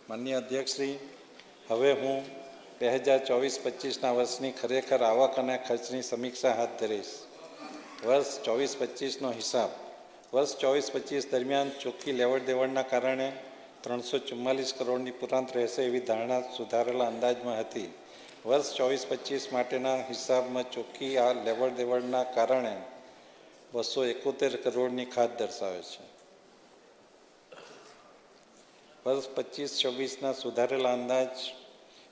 માનનીય અધ્યક્ષશ્રી, હવે હું 2024-25ના વર્ષની ખરેખર આવક અને ખર્ચની સમીક્ષા હાથ ધરીશ. વર્ષ 24-25નો હિસાબ. વર્ષ 24-25 દરમિયાન ચોખ્ખી લેવડ દેવડના કારણે 344 કરોડની પુરાંત રહેશે એવી ધારણા સુધારેલા અંદાજમાં હતી. વર્ષ 24-25 માટેના હિસાબમાં ચોખ્ખી આ લેવડ દેવડના કારણે 271 કરોડની ખાધ દર્શાવે છે. વર્ષ 25-26ના સુધારેલા અંદાજ.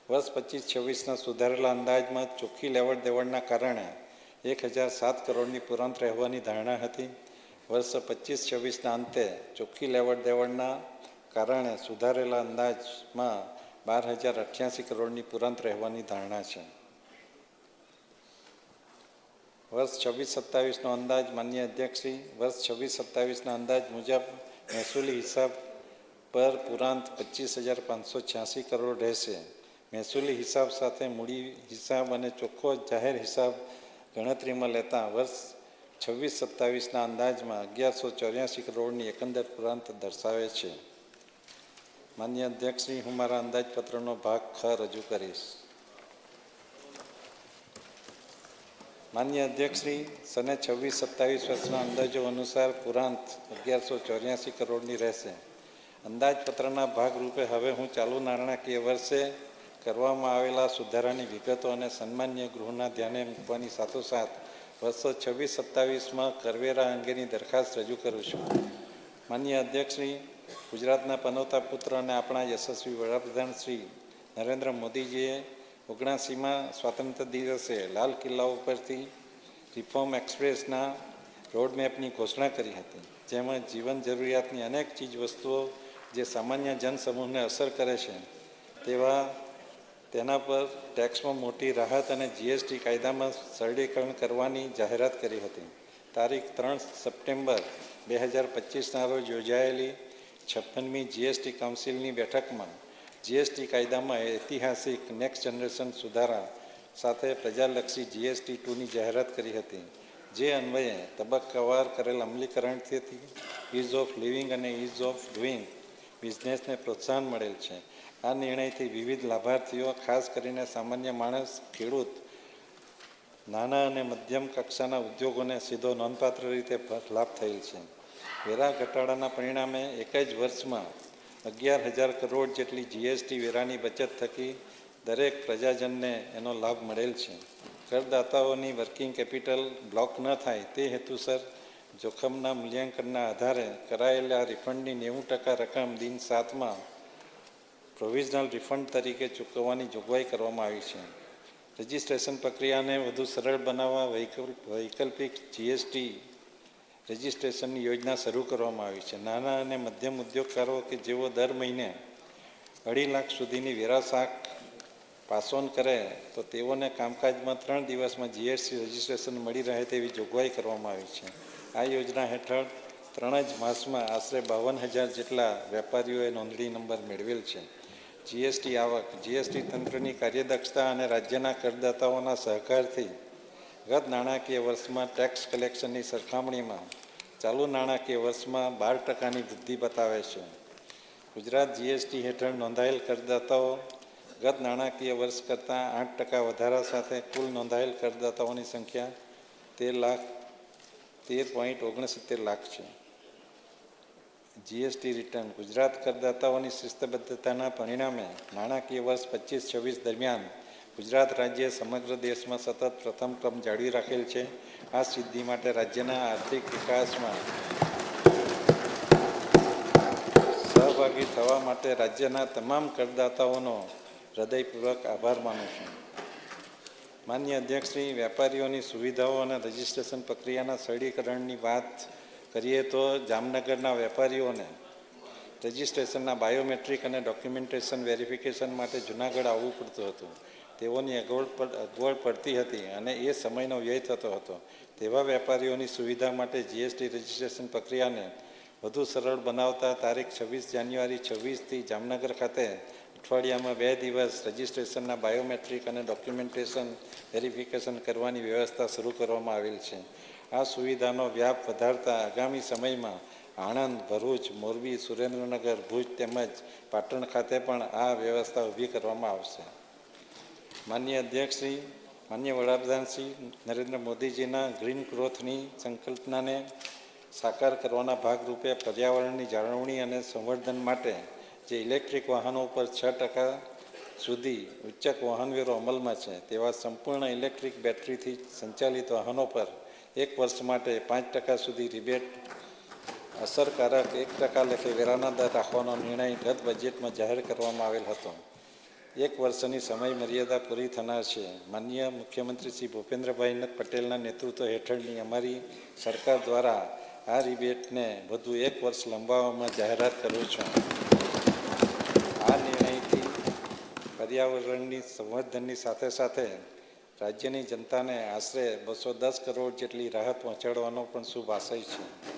વર્ષ 25-26ના સુધારેલા અંદાજમાં ચોખ્ખી લેવડ દેવડના કારણે 1007 કરોડની પુરાંત રહેવાની ધારણા હતી. વર્ષ 25-26ના અંતે ચોખ્ખી લેવડ દેવડના કારણે સુધારેલા અંદાજમાં 12,088 કરોડની પુરાંત રહેવાની ધારણા છે. વર્ષ 26-27નો અંદાજ. માનનીય અધ્યક્ષશ્રી, વર્ષ 26-27ના અંદાજ મુજબ મહેસૂલી હિસાબ પર પુરાંત 25,586 કરોડ રહેશે. મહેસૂલી હિસાબ સાથે મૂડી હિસાબ અને ચોખ્ખો જાહેર હિસાબ ગણતરીમાં લેતા વર્ષ 26-27ના અંદાજમાં 1,184 કરોડની એકંદર પુરાંત દર્શાવે છે. માનનીય અધ્યક્ષશ્રી, હું મારા અંદાજપત્રનો ભાગ ખ રજૂ કરીશ. માનનીય અધ્યક્ષશ્રી, સને 26-27 વર્ષના અંદાજો અનુસાર પુરાંત 1,184 કરોડની રહેશે. અંદાજપત્રના ભાગરૂપે હવે હું ચાલુ નાણાકીય વર્ષે કરવામાં આવેલા સુધારાની વિગતો અને સન્માન્ય ગૃહના ધ્યાને મૂકવાની સાથોસાથ વર્ષો 26-27માં કરવેરા અંગેની દરખાસ્ત રજૂ કરું છું. માનનીય અધ્યક્ષશ્રી, ગુજરાતના પનોતા પુત્ર અને આપણા યશસ્વી વડાપ્રધાન શ્રી નરેન્દ્ર મોદીજીએ 79મા સ્વાતંત્ર્ય દિવસે લાલ કિલ્લા ઉપરથી રિફોર્મ એક્સપ્રેસના રોડમેપની ઘોષણા કરી હતી, જેમાં જીવન જરૂરિયાતની અનેક ચીજ વસ્તુઓ જે સામાન્ય જનસમૂહને અસર કરે છે તેના પર ટેક્સમાં મોટી રાહત અને જીએસટી કાયદામાં સરળીકરણ કરવાની જાહેરાત કરી હતી. તારીખ 3 સપ્ટેમ્બર 2025ના રોજ યોજાયેલી 56મી જીએસટી કાઉન્સિલની બેઠકમાં જીએસટી કાયદામાં ઐતિહાસિક નેક્સ્ટ જનરેશન સુધારા સાથે પ્રજાલક્ષી જીએસટી 2ની જાહેરાત કરી હતી, જે અન્વયે તબક્કાવાર કરેલ અમલીકરણથી ઇઝ ઓફ લિવિંગ અને ઇઝ ઓફ ડુઈંગ બિઝનેસને પ્રોત્સાહન મળેલ છે. આ નિર્ણયથી વિવિધ લાભાર્થીઓ, ખાસ કરીને સામાન્ય માણસ, ખેડૂત, નાના અને મધ્યમ કક્ષાના ઉદ્યોગોને સીધો નોંધપાત્ર રીતે લાભ થયેલ છે. વેરા ઘટાડાના પરિણામે એક જ વર્ષમાં 11,000 કરોડ જેટલી જીએસટી વેરાની બચત થકી દરેક પ્રજાજનને એનો લાભ મળેલ છે. કરદાતાઓની વર્કિંગ કેપિટલ બ્લોક ન થાય તે હેતુસર જોખમના મૂલ્યાંકનના આધારે કરાયેલા રિફંડની 90% રકમ દિન 7માં પ્રોવિઝનલ રિફંડ તરીકે ચૂકવવાની જોગવાઈ કરવામાં આવી છે. રજિસ્ટ્રેશન પ્રક્રિયાને વધુ સરળ બનાવવા વૈકલ્પિક જીએસટી રજિસ્ટ્રેશનની યોજના શરૂ કરવામાં આવી છે. નાના અને મધ્યમ ઉદ્યોગકારો કે જેઓ દર મહિને 2.5 લાખ સુધીની વેરા શાખ પાસ ઓન કરે તો તેઓને કામકાજમાં 3 દિવસમાં જીએસટી રજિસ્ટ્રેશન મળી રહે તેવી જોગવાઈ કરવામાં આવી છે. આ યોજના હેઠળ 3 જ માસમાં આશરે 52,000 જેટલા વેપારીઓએ નોંધણી નંબર મેળવેલ છે. જીએસટી આવક. જીએસટી તંત્રની કાર્યદક્ષતા અને રાજ્યના કરદાતાઓના સહકારથી ગત નાણાકીય વર્ષમાં ટેક્સ કલેક્શનની સરખામણીમાં ચાલુ નાણાકીય વર્ષમાં 12%ની વૃદ્ધિ બતાવે છે. ગુજરાત જીએસટી હેઠળ નોંધાયેલ કરદાતાઓ ગત નાણાકીય વર્ષ કરતાં 8% વધારા સાથે કુલ નોંધાયેલ કરદાતાઓની સંખ્યા 13.69 લાખ છે. GST return. ગુજરાત કરદાતાઓની શિસ્તબદ્ધતાના પરિણામે નાણાકીય વર્ષ 25-26 દરમિયાન ગુજરાત રાજ્ય સમગ્ર દેશમાં સતત પ્રથમ ક્રમ જાળવી રાખેલ છે. આ સિદ્ધિ માટે રાજ્યના આર્થિક વિકાસમાં સહભાગી થવા માટે રાજ્યના તમામ કરદાતાઓનો હૃદયપૂર્વક આભાર માનું છું. માનનીય અધ્યક્ષશ્રી, વેપારીઓની સુવિધાઓ અને રજિસ્ટ્રેશન પ્રક્રિયાના સરળીકરણની વાત કરીએ તો જામનગરના વેપારીઓને રજિસ્ટ્રેશનના બાયોમેટ્રિક અને ડોક્યુમેન્ટેશન વેરિફિકેશન માટે જૂનાગઢ આવવું પડતું હતું. તેઓની અગવડ પડતી હતી અને એ સમયનો વ્યય થતો હતો. તેવા વેપારીઓની સુવિધા માટે જીએસટી રજિસ્ટ્રેશન પ્રક્રિયાને વધુ સરળ બનાવતા તારીખ 26 જાન્યુઆરી 26થી જામનગર ખાતે અઠવાડિયામાં 2 દિવસ રજિસ્ટ્રેશનના બાયોમેટ્રિક અને ડોક્યુમેન્ટેશન વેરિફિકેશન કરવાની વ્યવસ્થા શરૂ કરવામાં આવેલ છે. આ સુવિધાનો વ્યાપ વધારતા આગામી સમયમાં આણંદ, ભરૂચ, મોરબી, સુરેન્દ્રનગર, ભુજ તેમજ પાટણ ખાતે પણ આ વ્યવસ્થા ઊભી કરવામાં આવશે. માનનીય અધ્યક્ષશ્રી, માનનીય વડાપ્રધાન શ્રી નરેન્દ્ર મોદીજીના ગ્રીન ગ્રોથની સંકલ્પનાને સાકાર કરવાના ભાગરૂપે પર્યાવરણની જાળવણી અને સંવર્ધન માટે જે ઇલેક્ટ્રિક વાહનો ઉપર 6% સુધી ઉચ્ચક વાહનવેરો અમલમાં છે તેવા સંપૂર્ણ ઇલેક્ટ્રિક બેટરીથી સંચાલિત વાહનો પર 1 વર્ષ માટે 5% સુધી રિબેટ અસરકારક 1% લેખે વેરાના દર રાખવાનો નિર્ણય ગત બજેટમાં જાહેર કરવામાં આવેલ હતો. 1 વર્ષની સમય મર્યાદા પૂરી થનાર છે. માનનીય મુખ્યમંત્રી શ્રી ભૂપેન્દ્રભાઈ પટેલના નેતૃત્વ હેઠળની અમારી સરકાર દ્વારા આ રિબેટને વધુ 1 વર્ષ લંબાવવામાં જાહેરાત કરું છું. આ નિર્ણયથી પર્યાવરણની સંવર્ધનની સાથે સાથે રાજ્યની જનતાને આશરે 210 કરોડ જેટલી રાહત પહોંચાડવાનો પણ શુભ આશય છે.